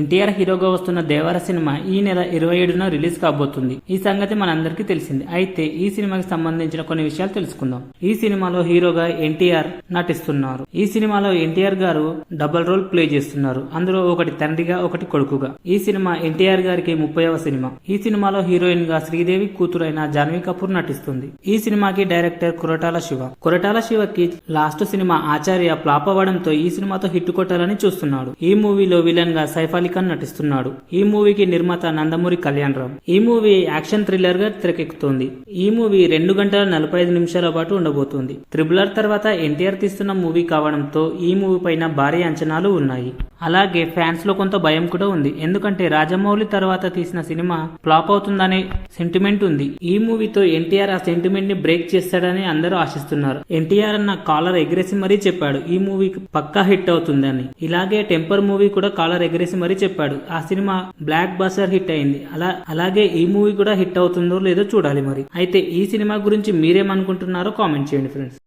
ఎన్టీఆర్ హీరోగా వస్తున్న దేవర సినిమా ఈ నెల 27న రిలీజ్ కాబోతుంది. ఈ సంగతి మనందరికీ తెలిసింది. అయితే ఈ సినిమాకి సంబంధించిన కొన్ని విషయాలు తెలుసుకుందాం. ఈ సినిమాలో హీరోగా ఎన్టీఆర్ నటిస్తున్నారు. ఈ సినిమాలో ఎన్టీఆర్ గారు డబుల్ రోల్ ప్లే చేస్తున్నారు. అందులో ఒకటి తండ్రిగా, ఒకటి కొడుకుగా. ఈ సినిమా ఎన్టీఆర్ గారికి 30వ సినిమా. ఈ సినిమాలో హీరోయిన్ గా శ్రీదేవి కూతురైన జాన్వీ కపూర్ నటిస్తుంది. ఈ సినిమాకి డైరెక్టర్ కొరటాల శివ. కొరటాల శివకి లాస్ట్ సినిమా ఆచార్య ఫ్లాప్ అవ్వడంతో ఈ సినిమాతో హిట్ కొట్టాలని చూస్తున్నాడు. ఈ మూవీలో విలన్ గా సైఫ్ అలీ ఖాన్ నటిస్తున్నాడు. ఈ మూవీకి నిర్మాత నందమూరి కళ్యాణ్ రామ్. ఈ మూవీ యాక్షన్ థ్రిల్లర్ గా తెరకెక్కుతోంది. ఈ మూవీ 2 గంటల 45 నిమిషాల పాటు ఉండబోతోంది. త్రిబులర్ తర్వాత ఎన్టీఆర్ తీస్తున్న మూవీ కావడంతో ఈ మూవీ పైన భారీ అంచనాలు ఉన్నాయి. అలాగే ఫ్యాన్స్ లో కొంత భయం కూడా ఉంది. ఎందుకంటే రాజమౌళి తర్వాత తీసిన సినిమా ఫ్లాప్ అవుతుందనే సెంటిమెంట్ ఉంది. ఈ మూవీతో ఎన్టీఆర్ ఆ సెంటిమెంట్ ని బ్రేక్ చేస్తాడని అందరూ ఆశిస్తున్నారు. ఎన్టీఆర్ అన్న కాలర్ ఎగరేసి మరీ చెప్పాడు ఈ మూవీకి పక్కా హిట్ అవుతుందని. ఇలాగే టెంపర్ మూవీ కూడా కాలర్ ఎగరేసి మరీ చెప్పాడు. ఆ సినిమా బ్లాక్ బస్టర్ హిట్ అయింది. అలాగే ఈ మూవీ కూడా హిట్ అవుతుందో లేదో చూడాలి మరి. అయితే ఈ సినిమా గురించి మీరేమనుకుంటున్నారో కామెంట్ చేయండి ఫ్రెండ్స్.